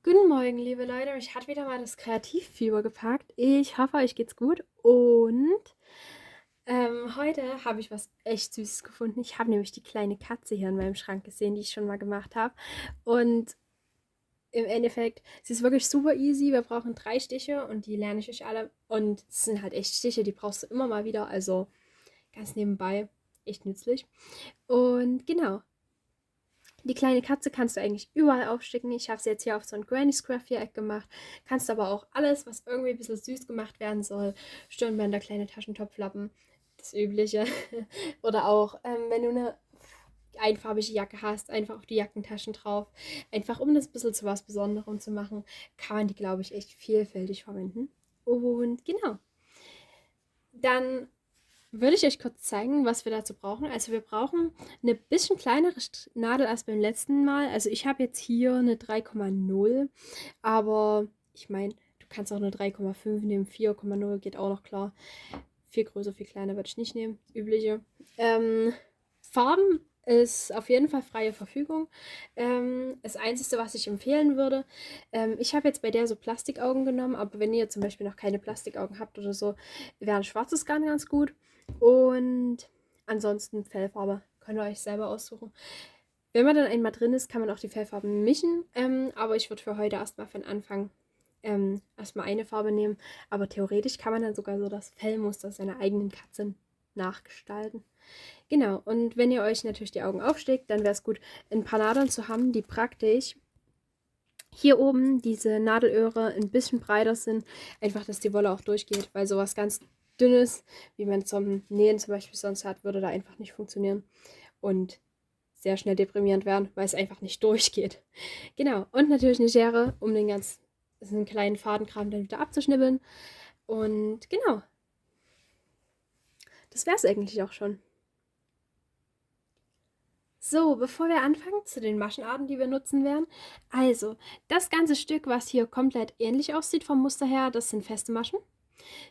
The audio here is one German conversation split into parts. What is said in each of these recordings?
Guten Morgen, liebe Leute. Mich hat wieder mal das Kreativfieber gepackt. Ich hoffe, euch geht's gut. Und heute habe ich was echt Süßes gefunden. Ich habe nämlich die kleine Katze hier in meinem Schrank gesehen, die ich schon mal gemacht habe. Und im Endeffekt, sie ist wirklich super easy. Wir brauchen 3 Stiche und die lerne ich euch alle. Und es sind halt echt Stiche, die brauchst du immer mal wieder. Also ganz nebenbei, echt nützlich. Und genau, die kleine Katze kannst du eigentlich überall aufstecken. Ich habe sie jetzt hier auf so ein Granny Square Viereck gemacht. Kannst aber auch alles, was irgendwie ein bisschen süß gemacht werden soll. Stirnbänder, kleine Taschentopflappen, das Übliche. Oder auch, wenn du eine einfarbige Jacke hast, einfach auf die Jackentaschen drauf. Einfach um das ein bisschen zu was Besonderem zu machen, kann man die, glaube ich, echt vielfältig verwenden. Und genau, dann würde ich euch kurz zeigen, was wir dazu brauchen. Also wir brauchen eine bisschen kleinere Nadel als beim letzten Mal. Also ich habe jetzt hier eine 3,0, aber ich meine, du kannst auch eine 3,5 nehmen, 4,0 geht auch noch klar. Viel größer, viel kleiner würde ich nicht nehmen, das übliche. Farben ist auf jeden Fall freie Verfügung. Das Einzige, was ich empfehlen würde, ich habe jetzt bei der so Plastikaugen genommen, aber wenn ihr zum Beispiel noch keine Plastikaugen habt oder so, wäre ein schwarzes Garn ganz gut. Und ansonsten Fellfarbe könnt ihr euch selber aussuchen. Wenn man dann einmal drin ist, kann man auch die Fellfarben mischen, aber ich würde für heute erstmal von Anfang erstmal eine Farbe nehmen. Aber theoretisch kann man dann sogar so das Fellmuster seiner eigenen Katze nachgestalten. Genau, und wenn ihr euch natürlich die Augen aufsteckt, dann wäre es gut, ein paar Nadeln zu haben, die praktisch hier oben diese Nadelöhre ein bisschen breiter sind. Einfach, dass die Wolle auch durchgeht, weil sowas ganz Dünnes, wie man zum Nähen zum Beispiel sonst hat, würde da einfach nicht funktionieren. Und sehr schnell deprimierend werden, weil es einfach nicht durchgeht. Genau, und natürlich eine Schere, um diesen kleinen Fadenkram dann wieder abzuschnibbeln. Und genau, das wäre es eigentlich auch schon. So, bevor wir anfangen zu den Maschenarten, die wir nutzen werden. Also, das ganze Stück, was hier komplett ähnlich aussieht vom Muster her, das sind feste Maschen.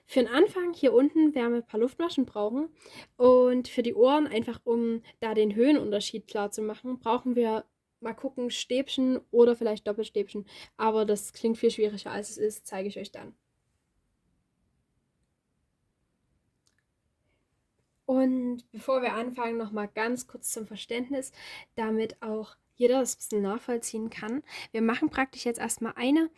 Für den Anfang hier unten werden wir ein paar Luftmaschen brauchen. Und für die Ohren, einfach um da den Höhenunterschied klar zu machen, brauchen wir mal gucken, Stäbchen oder vielleicht Doppelstäbchen. Aber das klingt viel schwieriger als es ist, zeige ich euch dann. Und bevor wir anfangen, nochmal ganz kurz zum Verständnis, damit auch jeder das ein bisschen nachvollziehen kann. Wir machen praktisch jetzt erstmal eine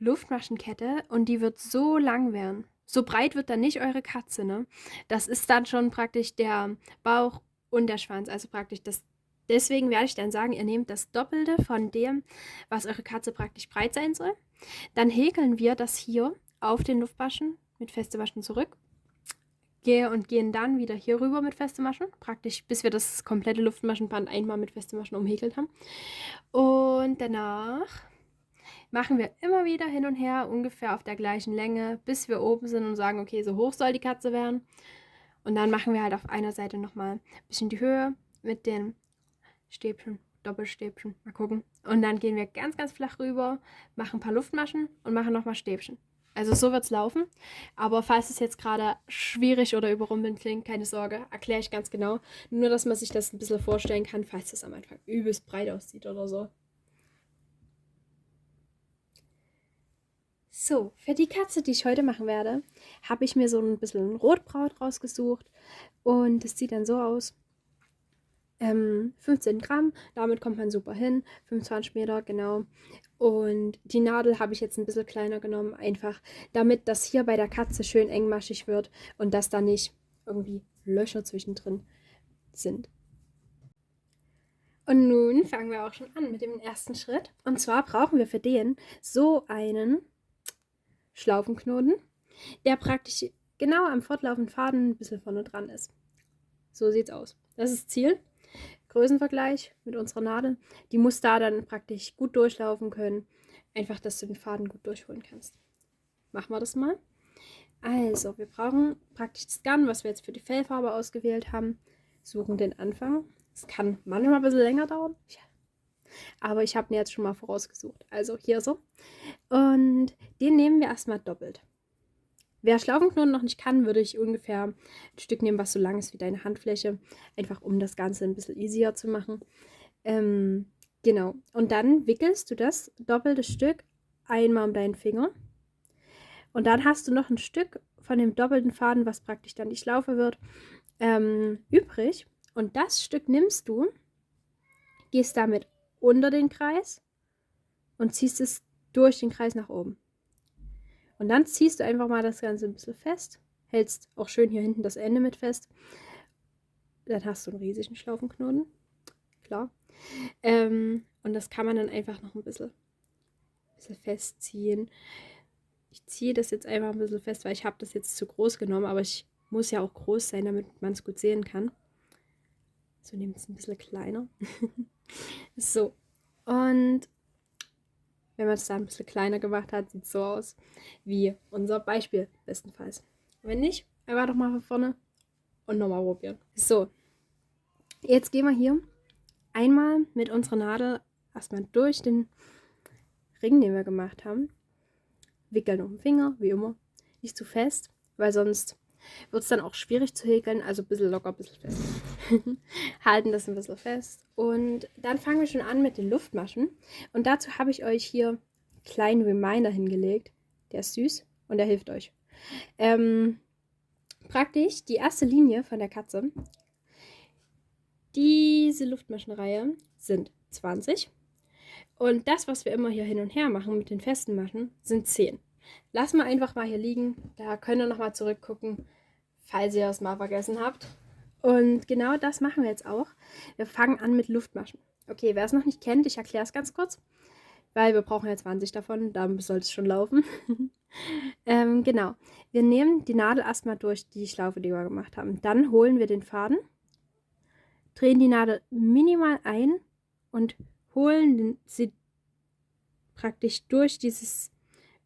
Luftmaschenkette und die wird so lang werden. So breit wird dann nicht eure Katze, ne? Das ist dann schon praktisch der Bauch und der Schwanz, also praktisch das. Deswegen werde ich dann sagen, ihr nehmt das Doppelte von dem, was eure Katze praktisch breit sein soll. Dann häkeln wir das hier auf den Luftmaschen mit feste Maschen zurück gehen dann wieder hier rüber mit feste Maschen, praktisch bis wir das komplette Luftmaschenband einmal mit feste Maschen umhäkelt haben. Und danach machen wir immer wieder hin und her, ungefähr auf der gleichen Länge, bis wir oben sind und sagen, okay, so hoch soll die Katze werden. Und dann machen wir halt auf einer Seite nochmal ein bisschen die Höhe mit den Stäbchen, Doppelstäbchen, mal gucken. Und dann gehen wir ganz, ganz flach rüber, machen ein paar Luftmaschen und machen nochmal Stäbchen. Also so wird es laufen. Aber falls es jetzt gerade schwierig oder überrumpelnd klingt, keine Sorge, erkläre ich ganz genau. Nur, dass man sich das ein bisschen vorstellen kann, falls es am Anfang übelst breit aussieht oder so. So, für die Katze, die ich heute machen werde, habe ich mir so ein bisschen Rotbraun rausgesucht. Und das sieht dann so aus. 15 Gramm, damit kommt man super hin. 25 Meter, genau. Und die Nadel habe ich jetzt ein bisschen kleiner genommen, einfach damit das hier bei der Katze schön engmaschig wird und dass da nicht irgendwie Löcher zwischendrin sind. Und nun fangen wir auch schon an mit dem ersten Schritt. Und zwar brauchen wir für den so einen Schlaufenknoten, der praktisch genau am fortlaufenden Faden ein bisschen vorne dran ist. So sieht's aus. Das ist das Ziel. Größenvergleich mit unserer Nadel. Die muss da dann praktisch gut durchlaufen können. Einfach, dass du den Faden gut durchholen kannst. Machen wir das mal. Also, wir brauchen praktisch das Garn, was wir jetzt für die Fellfarbe ausgewählt haben. Suchen den Anfang. Es kann manchmal ein bisschen länger dauern. Aber ich habe ihn jetzt schon mal vorausgesucht. Also hier so. Und den nehmen wir erstmal doppelt. Wer Schlaufenknoten noch nicht kann, würde ich ungefähr ein Stück nehmen, was so lang ist wie deine Handfläche. Einfach um das Ganze ein bisschen easier zu machen. Genau. Und dann wickelst du das doppelte Stück einmal um deinen Finger. Und dann hast du noch ein Stück von dem doppelten Faden, was praktisch dann die Schlaufe wird, übrig. Und das Stück nimmst du, gehst damit unter den Kreis und ziehst es durch den Kreis nach oben. Und dann ziehst du einfach mal das Ganze ein bisschen fest, hältst auch schön hier hinten das Ende mit fest. Dann hast du einen riesigen Schlaufenknoten, klar. Und das kann man dann einfach noch ein bisschen festziehen. Ich ziehe das jetzt einfach ein bisschen fest, weil ich habe das jetzt zu groß genommen, aber ich muss ja auch groß sein, damit man es gut sehen kann. So, nehmt es ein bisschen kleiner. So, und wenn man es da ein bisschen kleiner gemacht hat, sieht es so aus wie unser Beispiel bestenfalls. Wenn nicht, einfach doch mal von vorne und nochmal probieren. So, jetzt gehen wir hier einmal mit unserer Nadel erstmal durch den Ring, den wir gemacht haben. Wickeln um den Finger, wie immer. Nicht zu fest, weil sonst wird es dann auch schwierig zu häkeln. Also ein bisschen locker, ein bisschen fest. Halten das ein bisschen fest. Und dann fangen wir schon an mit den Luftmaschen. Und dazu habe ich euch hier einen kleinen Reminder hingelegt. Der ist süß und der hilft euch. Praktisch die erste Linie von der Katze. Diese Luftmaschenreihe sind 20. Und das, was wir immer hier hin und her machen mit den festen Maschen, sind 10. Lassen wir einfach mal hier liegen. Da könnt ihr nochmal zurückgucken, falls ihr es mal vergessen habt. Und genau das machen wir jetzt auch. Wir fangen an mit Luftmaschen. Okay, wer es noch nicht kennt, ich erkläre es ganz kurz, weil wir brauchen ja 20 davon, da sollte es schon laufen. Genau, wir nehmen die Nadel erstmal durch die Schlaufe, die wir gemacht haben. Dann holen wir den Faden, drehen die Nadel minimal ein und holen sie praktisch durch dieses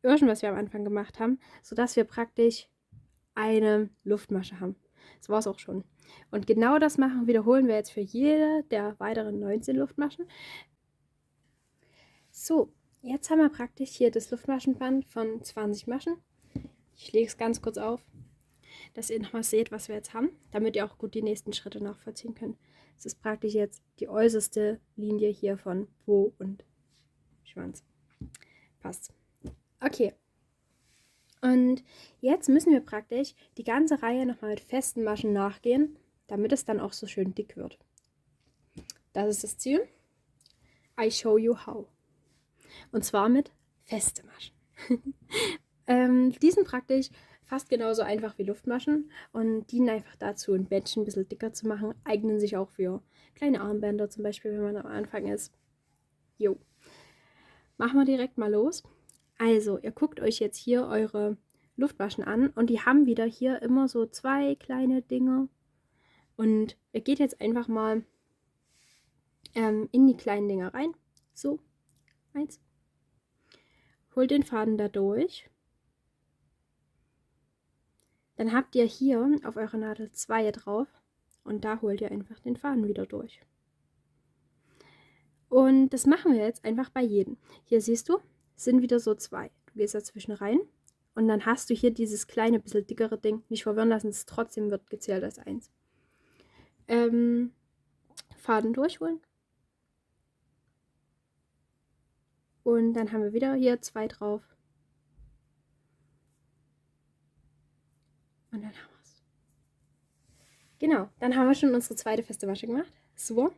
Öhrchen, was wir am Anfang gemacht haben, sodass wir praktisch eine Luftmasche haben. Das war es auch schon. Und genau das wiederholen wir jetzt für jede der weiteren 19 Luftmaschen. So, jetzt haben wir praktisch hier das Luftmaschenband von 20 Maschen. Ich lege es ganz kurz auf, dass ihr nochmal seht, was wir jetzt haben, damit ihr auch gut die nächsten Schritte nachvollziehen könnt. Es ist praktisch jetzt die äußerste Linie hier von Po und Schwanz. Passt. Okay. Und jetzt müssen wir praktisch die ganze Reihe nochmal mit festen Maschen nachgehen, damit es dann auch so schön dick wird. Das ist das Ziel. I show you how. Und zwar mit festen Maschen. Die sind praktisch fast genauso einfach wie Luftmaschen und dienen einfach dazu, ein Bändchen ein bisschen dicker zu machen. Eignen sich auch für kleine Armbänder zum Beispiel, wenn man am Anfang ist. Jo. Machen wir direkt mal los. Also, ihr guckt euch jetzt hier eure Luftmaschen an und die haben wieder hier immer so 2 kleine Dinge. Und ihr geht jetzt einfach mal in die kleinen Dinger rein. So, 1. Holt den Faden da durch. Dann habt ihr hier auf eurer Nadel 2 drauf und da holt ihr einfach den Faden wieder durch. Und das machen wir jetzt einfach bei jedem. Hier siehst du, sind wieder so 2. Du gehst dazwischen rein und dann hast du hier dieses kleine, bisschen dickere Ding. Nicht verwirren lassen, es trotzdem wird gezählt als 1. Faden durchholen. Und dann haben wir wieder hier 2 drauf. Und dann haben wir es. Genau, dann haben wir schon unsere zweite feste Masche gemacht. So.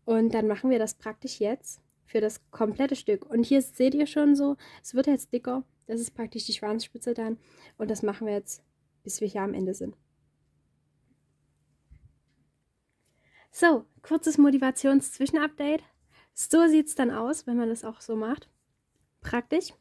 Und dann machen wir das praktisch jetzt für das komplette Stück. Und hier seht ihr schon so, es wird jetzt dicker. Das ist praktisch die Schwanzspitze dann. Und das machen wir jetzt, bis wir hier am Ende sind. So, kurzes Motivations-Zwischenupdate. So sieht es dann aus, wenn man das auch so macht. Praktisch.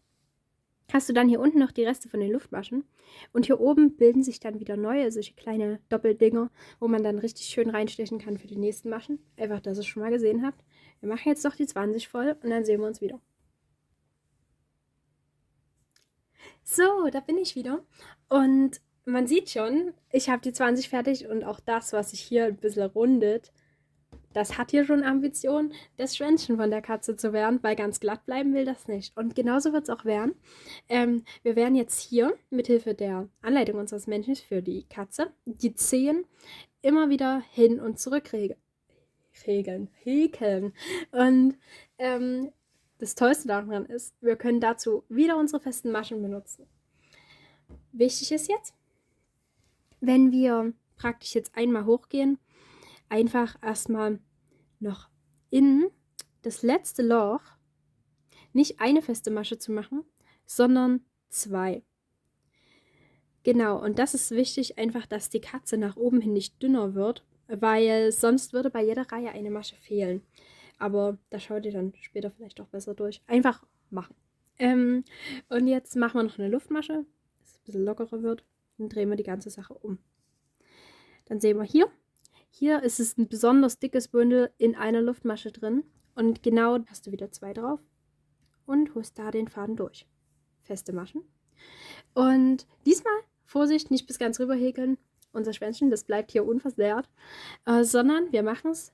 Hast du dann hier unten noch die Reste von den Luftmaschen. Und hier oben bilden sich dann wieder neue, solche kleine Doppeldinger, wo man dann richtig schön reinstechen kann für die nächsten Maschen. Einfach, dass ihr es schon mal gesehen habt. Wir machen jetzt noch die 20 voll und dann sehen wir uns wieder. So, da bin ich wieder. Und man sieht schon, ich habe die 20 fertig und auch das, was sich hier ein bisschen rundet, das hat hier schon Ambition, das Schwänzchen von der Katze zu werden, weil ganz glatt bleiben will das nicht. Und genauso wird es auch werden. Wir werden jetzt hier mithilfe der Anleitung unseres Menschen für die Katze die Zehen immer wieder hin und zurück häkeln. Und das Tollste daran ist, wir können dazu wieder unsere festen Maschen benutzen. Wichtig ist jetzt, wenn wir praktisch jetzt einmal hochgehen, einfach erstmal noch in das letzte Loch nicht eine feste Masche zu machen, sondern 2. Genau, und das ist wichtig, einfach, dass die Katze nach oben hin nicht dünner wird, weil sonst würde bei jeder Reihe eine Masche fehlen. Aber da schaut ihr dann später vielleicht auch besser durch. Einfach machen. Und jetzt machen wir noch eine Luftmasche, dass es ein bisschen lockerer wird. Dann drehen wir die ganze Sache um. Dann sehen wir hier. Hier ist es ein besonders dickes Bündel in einer Luftmasche drin. Und genau hast du wieder 2 drauf. Und holst da den Faden durch. Feste Maschen. Und diesmal, Vorsicht, nicht bis ganz rüber häkeln. Unser Schwänzchen, das bleibt hier unversehrt. Sondern wir machen es,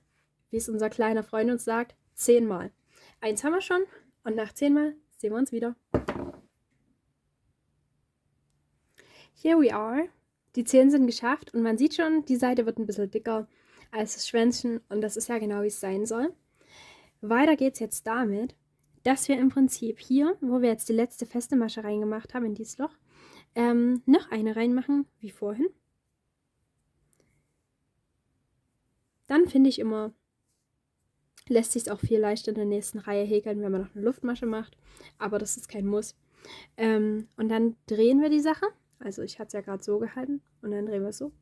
wie es unser kleiner Freund uns sagt, 10 Mal. 1 haben wir schon und nach 10 Mal sehen wir uns wieder. Here we are. Die 10 sind geschafft und man sieht schon, die Seite wird ein bisschen dicker als das Schwänzchen und das ist ja genau, wie es sein soll. Weiter geht es jetzt damit, dass wir im Prinzip hier, wo wir jetzt die letzte feste Masche reingemacht haben in dieses Loch, noch eine reinmachen, wie vorhin. Dann finde ich immer, lässt sich es auch viel leichter in der nächsten Reihe häkeln, wenn man noch eine Luftmasche macht, aber das ist kein Muss. Und dann drehen wir die Sache, also ich hatte es ja gerade so gehalten und dann drehen wir es so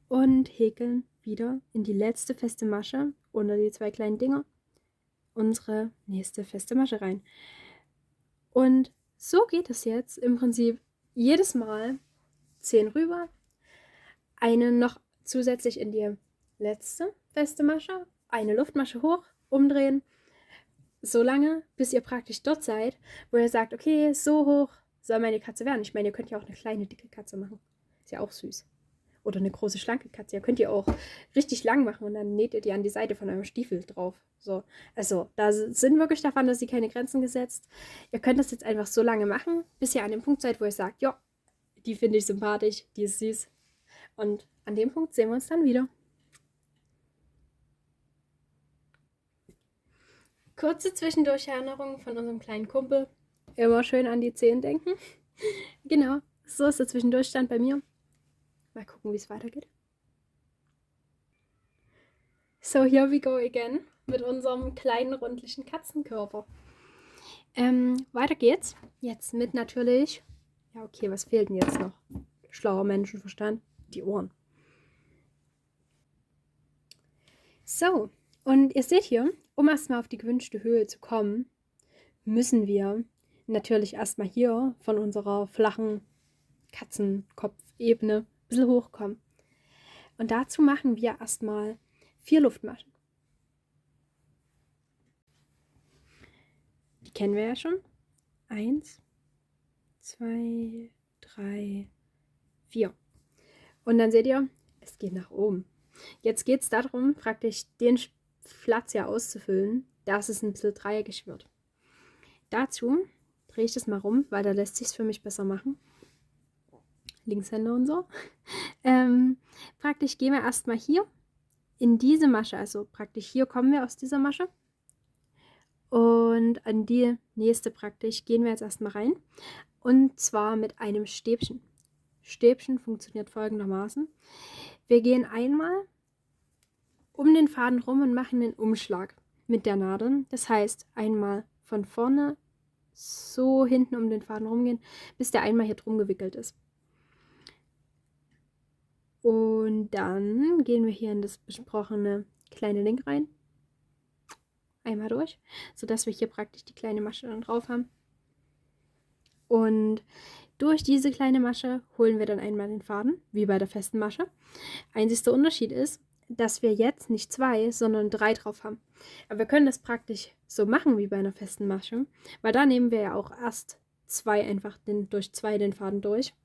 und häkeln wieder in die letzte feste Masche unter die 2 kleinen Dinger unsere nächste feste Masche rein. Und so geht es jetzt im Prinzip jedes Mal 10 rüber, eine noch zusätzlich in die letzte feste Masche, eine Luftmasche hoch, umdrehen, so lange, bis ihr praktisch dort seid, wo ihr sagt, okay, so hoch soll meine Katze werden. Ich meine, ihr könnt ja auch eine kleine, dicke Katze machen. Ist ja auch süß. Oder eine große, schlanke Katze. Ja, könnt ihr auch richtig lang machen und dann näht ihr die an die Seite von eurem Stiefel drauf. So. Also, da sind wirklich der Fantasie keine Grenzen gesetzt. Ihr könnt das jetzt einfach so lange machen, bis ihr an dem Punkt seid, wo ihr sagt, ja, die finde ich sympathisch, die ist süß. Und an dem Punkt sehen wir uns dann wieder. Kurze Zwischendurcherinnerung von unserem kleinen Kumpel. Immer schön an die 10 denken. Genau, so ist der Zwischendurchstand bei mir. Mal gucken, wie es weitergeht. So, here we go again mit unserem kleinen rundlichen Katzenkörper. Weiter geht's. Jetzt mit natürlich, ja okay, was fehlt denn jetzt noch? Schlauer Menschenverstand, die Ohren. So, und ihr seht hier, um erstmal auf die gewünschte Höhe zu kommen, müssen wir natürlich erstmal hier von unserer flachen Katzenkopfebene ein bisschen hochkommen. Und dazu machen wir erstmal 4 Luftmaschen. Die kennen wir ja schon. 1, 2, 3, 4. Und dann seht ihr, es geht nach oben. Jetzt geht es darum, praktisch den Platz ja auszufüllen, dass es ein bisschen dreieckig wird. Dazu drehe ich das mal rum, weil da lässt sich es für mich besser machen. Linkshänder und so. Praktisch gehen wir erstmal hier in diese Masche, also praktisch hier kommen wir aus dieser Masche. Und an die nächste praktisch gehen wir jetzt erstmal rein. Und zwar mit einem Stäbchen. Stäbchen funktioniert folgendermaßen. Wir gehen einmal um den Faden rum und machen den Umschlag mit der Nadel. Das heißt, einmal von vorne so hinten um den Faden rumgehen, bis der einmal hier drum gewickelt ist. Und dann gehen wir hier in das besprochene kleine Link rein. Einmal durch, sodass wir hier praktisch die kleine Masche dann drauf haben. Und durch diese kleine Masche holen wir dann einmal den Faden, wie bei der festen Masche. Einzigster Unterschied ist, dass wir jetzt nicht 2, sondern 3 drauf haben. Aber wir können das praktisch so machen wie bei einer festen Masche, weil da nehmen wir ja auch erst 2 einfach durch 2 den Faden durch.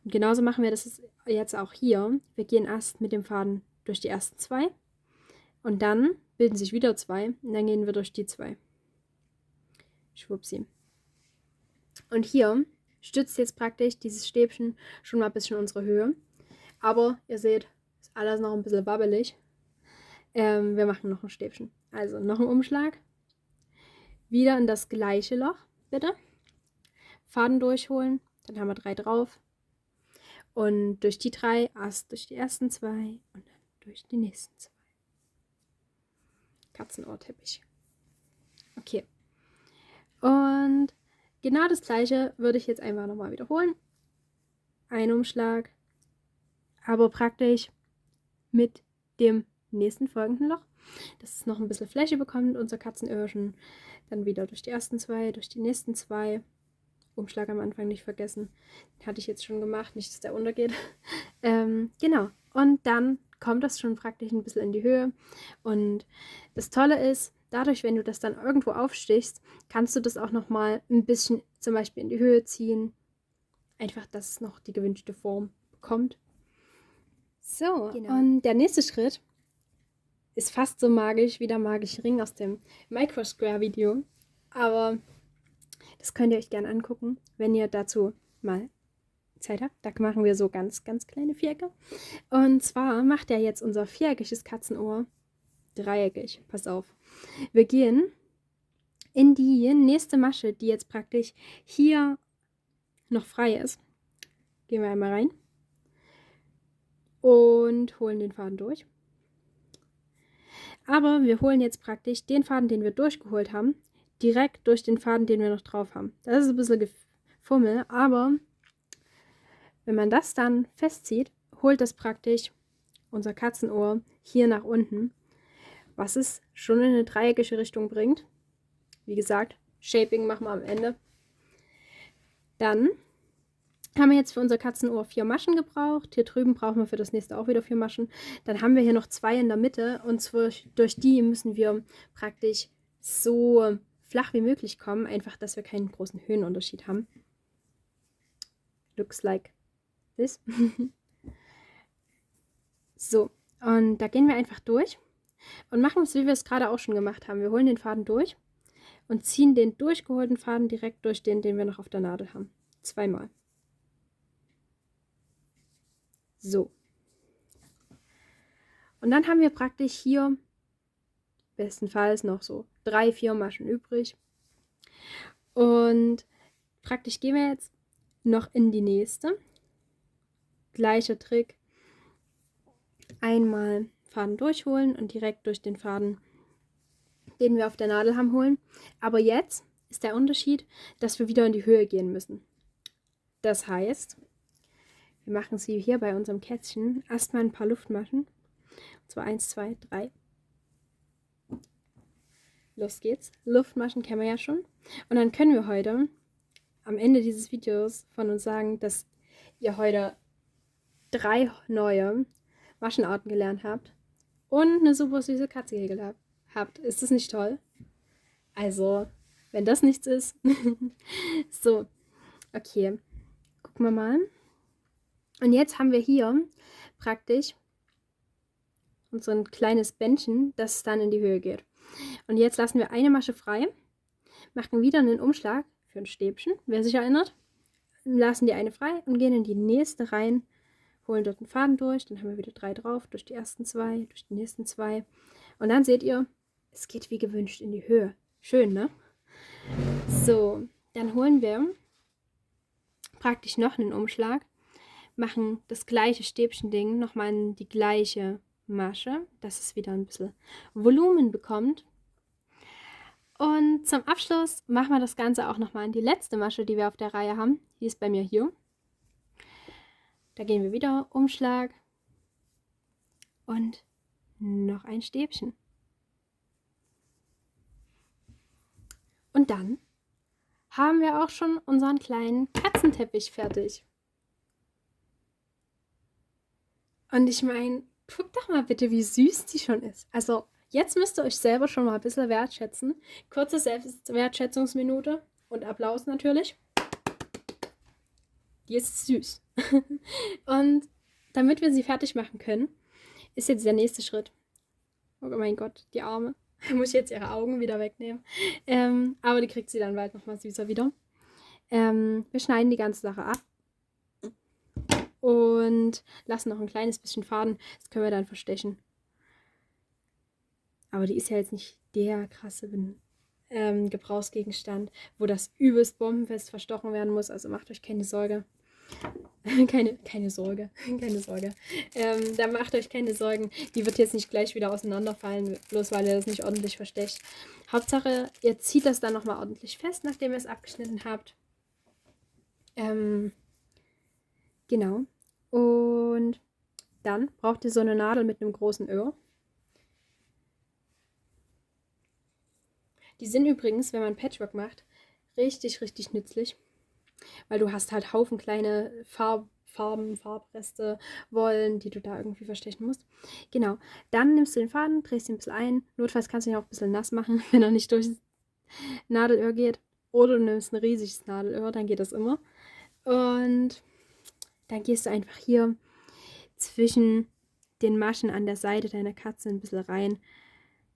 Und genauso machen wir das jetzt auch hier. Wir gehen erst mit dem Faden durch die ersten 2 und dann bilden sich wieder 2 und dann gehen wir durch die 2. Schwuppsi. Und hier stützt jetzt praktisch dieses Stäbchen schon mal ein bisschen unsere Höhe. Aber ihr seht, ist alles noch ein bisschen wabbelig. Wir machen noch ein Stäbchen. Also noch ein Umschlag. wieder in das gleiche Loch, bitte. Faden durchholen, dann haben wir 3 drauf. Und durch die 3 erst durch die ersten 2 und dann durch die nächsten 2. Katzenohrteppich. Okay. Und genau das gleiche würde ich jetzt einfach nochmal wiederholen. Ein Umschlag, aber praktisch mit dem nächsten folgenden Loch, dass es noch ein bisschen Fläche bekommt, unser Katzenöhrchen. Dann wieder durch die ersten 2, durch die nächsten 2. Umschlag am Anfang nicht vergessen. Den hatte ich jetzt schon gemacht, nicht, dass der untergeht. Genau. Und dann kommt das schon praktisch ein bisschen in die Höhe. Und das Tolle ist, dadurch, wenn du das dann irgendwo aufstichst, kannst du das auch nochmal ein bisschen zum Beispiel in die Höhe ziehen. Einfach, dass es noch die gewünschte Form bekommt. So, genau. Und der nächste Schritt ist fast so magisch wie der magische Ring aus dem Microsquare-Video. Aber das könnt ihr euch gerne angucken, wenn ihr dazu mal Zeit habt. Da machen wir so ganz, ganz kleine Vierecke. Und zwar macht er jetzt unser viereckiges Katzenohr dreieckig. Pass auf. Wir gehen in die nächste Masche, die jetzt praktisch hier noch frei ist. Gehen wir einmal rein. Und holen den Faden durch. Aber wir holen jetzt praktisch den Faden, den wir durchgeholt haben, direkt durch den Faden, den wir noch drauf haben. Das ist ein bisschen Gefummel, aber wenn man das dann festzieht, holt das praktisch unser Katzenohr hier nach unten, was es schon in eine dreieckige Richtung bringt. Wie gesagt, Shaping machen wir am Ende. Dann haben wir jetzt für unser Katzenohr 4 Maschen gebraucht. Hier drüben brauchen wir für das nächste auch wieder 4 Maschen. Dann haben wir hier noch 2 in der Mitte und durch die müssen wir praktisch so flach wie möglich kommen. Einfach, dass wir keinen großen Höhenunterschied haben. Looks like this. So, und da gehen wir einfach durch und machen es, wie wir es gerade auch schon gemacht haben. Wir holen den Faden durch und ziehen den durchgeholten Faden direkt durch den wir noch auf der Nadel haben. 2-mal. So. Und dann haben wir praktisch hier bestenfalls noch so 3, 4 Maschen übrig. Und praktisch gehen wir jetzt noch in die nächste. Gleicher Trick. Einmal Faden durchholen und direkt durch den Faden, den wir auf der Nadel haben, holen. Aber jetzt ist der Unterschied, dass wir wieder in die Höhe gehen müssen. Das heißt, wir machen sie hier bei unserem Kätzchen erstmal ein paar Luftmaschen. Und zwar 1, 2, 3. Los geht's. Luftmaschen kennen wir ja schon. Und dann können wir heute am Ende dieses Videos von uns sagen, dass ihr heute 3 neue Maschenarten gelernt habt und eine super süße Katze hier habt. Ist das nicht toll? Also, wenn das nichts ist. So, okay. Gucken wir mal. Und jetzt haben wir hier praktisch unser kleines Bändchen, das dann in die Höhe geht. Und jetzt lassen wir eine Masche frei, machen wieder einen Umschlag für ein Stäbchen, wer sich erinnert, lassen die eine frei und gehen in die nächste rein, holen dort einen Faden durch, dann haben wir wieder 3 drauf, durch die ersten 2, durch die nächsten 2. Und dann seht ihr, es geht wie gewünscht in die Höhe. Schön, ne? So, dann holen wir praktisch noch einen Umschlag, machen das gleiche Stäbchending nochmal in die gleiche Masche, dass es wieder ein bisschen Volumen bekommt. Und zum Abschluss machen wir das Ganze auch nochmal in die letzte Masche, die wir auf der Reihe haben. Die ist bei mir hier. Da gehen wir wieder, Umschlag und noch ein Stäbchen. Und dann haben wir auch schon unseren kleinen Katzenteppich fertig. Und ich meine, guckt doch mal bitte, wie süß die schon ist. Also jetzt müsst ihr euch selber schon mal ein bisschen wertschätzen. Kurze Selbstwertschätzungsminute und Applaus natürlich. Die ist süß. Und damit wir sie fertig machen können, ist jetzt der nächste Schritt. Oh mein Gott, die Arme. Muss ich jetzt ihre Augen wieder wegnehmen. Aber die kriegt sie dann bald nochmal süßer wieder. Wir schneiden die ganze Sache ab. Und lassen noch ein kleines bisschen Faden. Das können wir dann verstechen. Aber die ist ja jetzt nicht der krasse Gebrauchsgegenstand, wo das übelst bombenfest verstochen werden muss. Also macht euch keine Sorge. keine Sorge, keine Sorge. Da macht euch keine Sorgen. Die wird jetzt nicht gleich wieder auseinanderfallen, bloß weil ihr das nicht ordentlich verstecht. Hauptsache, ihr zieht das dann nochmal ordentlich fest, nachdem ihr es abgeschnitten habt. Genau. Und dann braucht ihr so eine Nadel mit einem großen Öhr. Die sind übrigens, wenn man Patchwork macht, richtig, richtig nützlich. Weil du hast halt Haufen kleine Farbreste, Wollen, die du da irgendwie verstechen musst. Genau. Dann nimmst du den Faden, drehst ihn ein bisschen ein. Notfalls kannst du ihn auch ein bisschen nass machen, wenn er nicht durchs Nadelöhr geht. Oder du nimmst ein riesiges Nadelöhr, dann geht das immer. Und dann gehst du einfach hier zwischen den Maschen an der Seite deiner Katze ein bisschen rein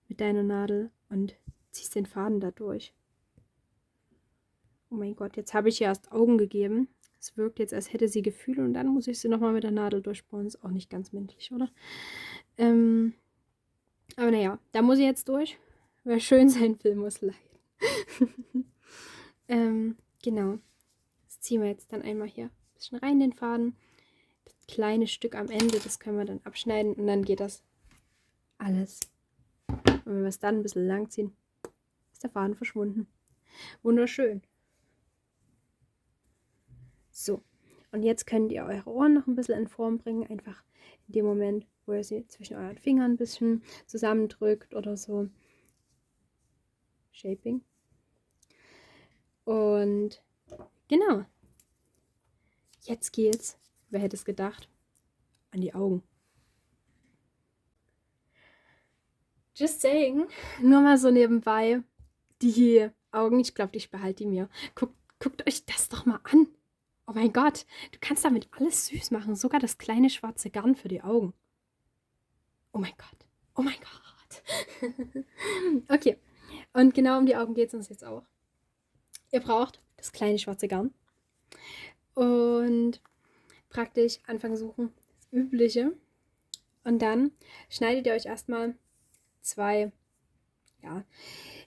mit deiner Nadel und ziehst den Faden da durch. Oh mein Gott, jetzt habe ich ihr erst Augen gegeben. Es wirkt jetzt, als hätte sie Gefühle und dann muss ich sie nochmal mit der Nadel durchbohren. Ist auch nicht ganz menschlich, oder? Aber naja, da muss ich jetzt durch. Wer schön sein will, muss leiden. Genau. Das ziehen wir jetzt dann einmal hier ein bisschen rein, den Faden. Das kleine Stück am Ende, das können wir dann abschneiden und dann geht das alles. Und wenn wir es dann ein bisschen lang ziehen, ist der Faden verschwunden. Wunderschön. So, und jetzt könnt ihr eure Ohren noch ein bisschen in Form bringen, einfach in dem Moment, wo ihr sie zwischen euren Fingern ein bisschen zusammendrückt oder so. Shaping. Und genau. Jetzt geht's, wer hätte es gedacht, an die Augen. Just saying, nur mal so nebenbei, die Augen, ich glaube, ich behalte die mir. Guckt euch das doch mal an. Oh mein Gott, du kannst damit alles süß machen, sogar das kleine schwarze Garn für die Augen. Oh mein Gott, oh mein Gott. Okay, und genau um die Augen geht es uns jetzt auch. Ihr braucht das kleine schwarze Garn und praktisch anfangen suchen, das Übliche. Und dann schneidet ihr euch erstmal 2, ja,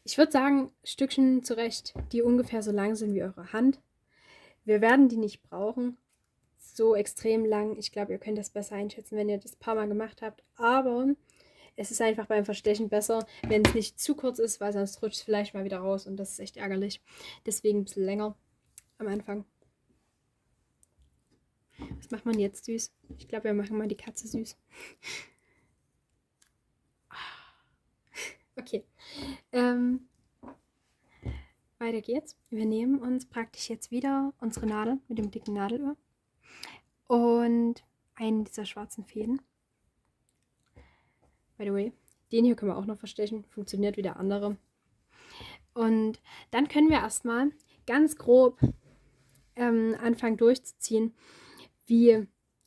ich würde sagen, Stückchen zurecht, die ungefähr so lang sind wie eure Hand. Wir werden die nicht brauchen, so extrem lang. Ich glaube, ihr könnt das besser einschätzen, wenn ihr das ein paar Mal gemacht habt. Aber es ist einfach beim Verstechen besser, wenn es nicht zu kurz ist, weil sonst rutscht es vielleicht mal wieder raus und das ist echt ärgerlich. Deswegen ein bisschen länger am Anfang. Was macht man jetzt süß? Ich glaube, wir machen mal die Katze süß. Okay. Weiter geht's. Wir nehmen uns praktisch jetzt wieder unsere Nadel mit dem dicken Nadelöhr und einen dieser schwarzen Fäden. By the way, den hier können wir auch noch verstechen. Funktioniert wie der andere. Und dann können wir erstmal ganz grob anfangen durchzuziehen, wie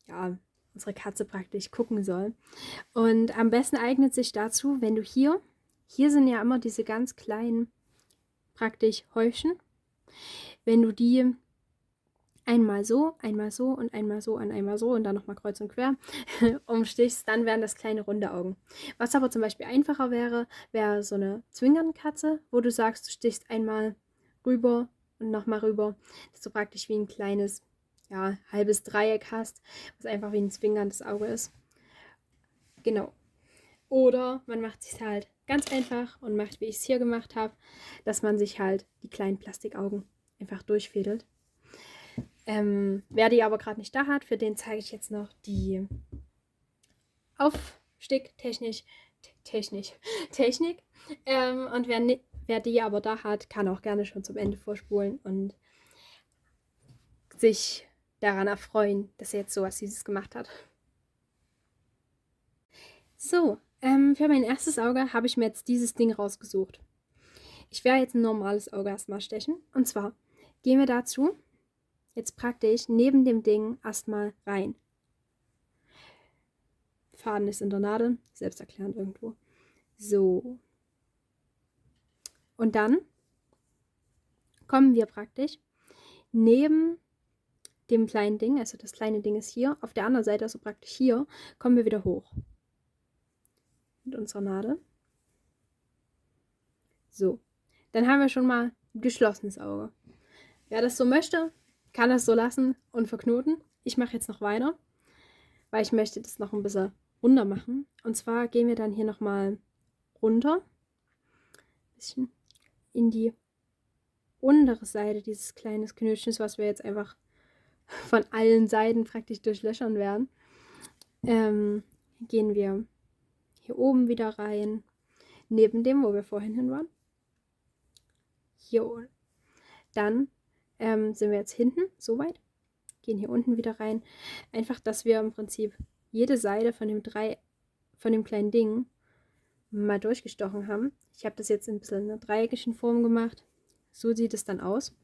ja, unsere Katze praktisch gucken soll. Und am besten eignet sich dazu, wenn du hier sind ja immer diese ganz kleinen praktisch Häufchen. Wenn du die einmal so und einmal so und einmal so und dann nochmal kreuz und quer umstichst, dann wären das kleine runde Augen. Was aber zum Beispiel einfacher wäre, wäre so eine Zwingernkatze, wo du sagst, du stichst einmal rüber und nochmal rüber, dass du praktisch wie ein kleines, ja, halbes Dreieck hast, was einfach wie ein zwinkerndes Auge ist. Genau. Oder man macht es halt ganz einfach und macht, wie ich es hier gemacht habe, dass man sich halt die kleinen Plastikaugen einfach durchfädelt. Wer die aber gerade nicht da hat, für den zeige ich jetzt noch die Aufsticktechnik. Und wer die aber da hat, kann auch gerne schon zum Ende vorspulen und sich daran erfreuen, dass er jetzt sowas Süßes gemacht hat. So, für mein erstes Auge habe ich mir jetzt dieses Ding rausgesucht. Ich werde jetzt ein normales Auge erstmal stechen. Und zwar gehen wir dazu jetzt praktisch neben dem Ding erstmal rein. Faden ist in der Nadel, selbsterklärend irgendwo. So. Und dann kommen wir praktisch neben dem kleinen Ding, also das kleine Ding ist hier, auf der anderen Seite, also praktisch hier, kommen wir wieder hoch. Mit unserer Nadel. So. dann haben wir schon mal ein geschlossenes Auge. Wer das so möchte, kann das so lassen und verknoten. Ich mache jetzt noch weiter, weil ich möchte das noch ein bisschen runder machen. Und zwar gehen wir dann hier nochmal runter, ein bisschen in die untere Seite dieses kleinen Knötchens, was wir jetzt einfach von allen Seiten praktisch durchlöchern werden. Gehen wir hier oben wieder rein, neben dem, wo wir vorhin hin waren. Hier unten. Dann sind wir jetzt hinten, soweit. Gehen hier unten wieder rein. Einfach, dass wir im Prinzip jede Seite von dem kleinen Ding mal durchgestochen haben. Ich habe das jetzt ein bisschen in einer dreieckigen Form gemacht. So sieht es dann aus.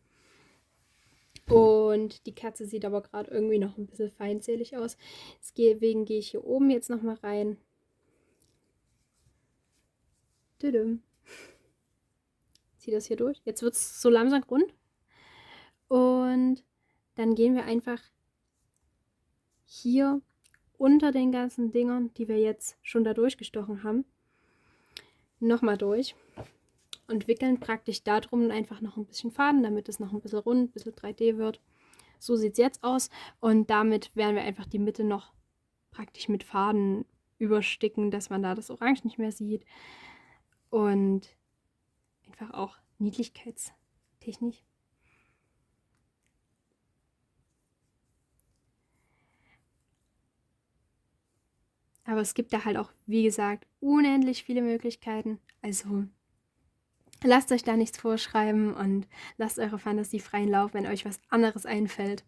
Und die Katze sieht aber gerade irgendwie noch ein bisschen feindselig aus. Deswegen gehe ich hier oben jetzt nochmal rein. Ziehe das hier durch. Jetzt wird es so langsam rund. Und dann gehen wir einfach hier unter den ganzen Dingern, die wir jetzt schon da durchgestochen haben, nochmal durch und wickeln praktisch darum einfach noch ein bisschen Faden, damit es noch ein bisschen rund, ein bisschen 3D wird. So sieht es jetzt aus und damit werden wir einfach die Mitte noch praktisch mit Faden übersticken, dass man da das Orange nicht mehr sieht und einfach auch niedlichkeitstechnisch. Aber es gibt da halt auch, wie gesagt, unendlich viele Möglichkeiten. Also lasst euch da nichts vorschreiben und lasst eure Fantasie freien Lauf, wenn euch was anderes einfällt.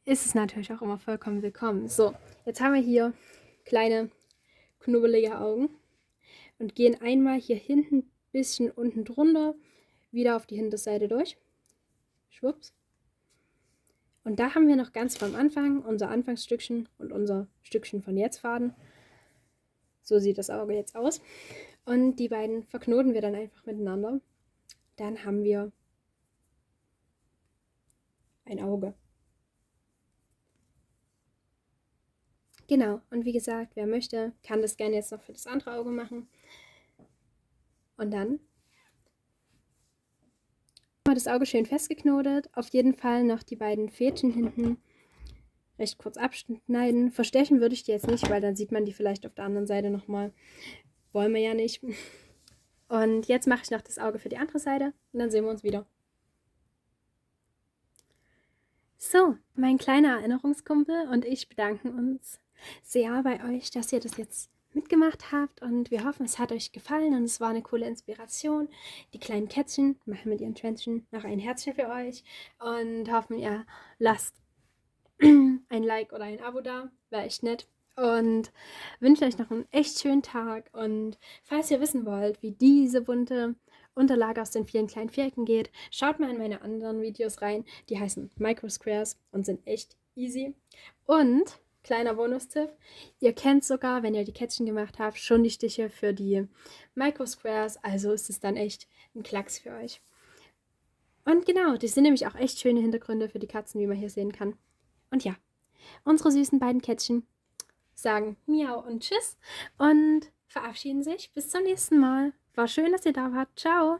Ist es natürlich auch immer vollkommen willkommen. So, jetzt haben wir hier kleine knubbelige Augen und gehen einmal hier hinten ein bisschen unten drunter, wieder auf die Hinterseite durch. Schwupps. Und da haben wir noch ganz vom Anfang unser Anfangsstückchen und unser Stückchen von jetzt Faden. So sieht das Auge jetzt aus. Und die beiden verknoten wir dann einfach miteinander. Dann haben wir ein Auge. Genau, und wie gesagt, wer möchte, kann das gerne jetzt noch für das andere Auge machen. Und dann haben wir das Auge schön festgeknotet. Auf jeden Fall noch die beiden Fädchen hinten recht kurz abschneiden. Verstechen würde ich die jetzt nicht, weil dann sieht man die vielleicht auf der anderen Seite nochmal. Wollen wir ja nicht. Und jetzt mache ich noch das Auge für die andere Seite und dann sehen wir uns wieder. So, mein kleiner Erinnerungskumpel und ich bedanken uns sehr bei euch, dass ihr das jetzt mitgemacht habt und wir hoffen, es hat euch gefallen und es war eine coole Inspiration. Die kleinen Kätzchen machen mit ihren Schwänzchen noch ein Herzchen für euch und hoffen, ihr lasst ein Like oder ein Abo da, wäre echt nett. Und wünsche euch noch einen echt schönen Tag. Und falls ihr wissen wollt, wie diese bunte Unterlage aus den vielen kleinen Vierecken geht, schaut mal in meine anderen Videos rein. Die heißen Microsquares und sind echt easy. Und, kleiner Bonustipp, ihr kennt sogar, wenn ihr die Kätzchen gemacht habt, schon die Stiche für die Microsquares. Also ist es dann echt ein Klacks für euch. Und genau, die sind nämlich auch echt schöne Hintergründe für die Katzen, wie man hier sehen kann. Und ja, unsere süßen beiden Kätzchen sagen Miau und Tschüss und verabschieden sich. Bis zum nächsten Mal. War schön, dass ihr da wart. Ciao.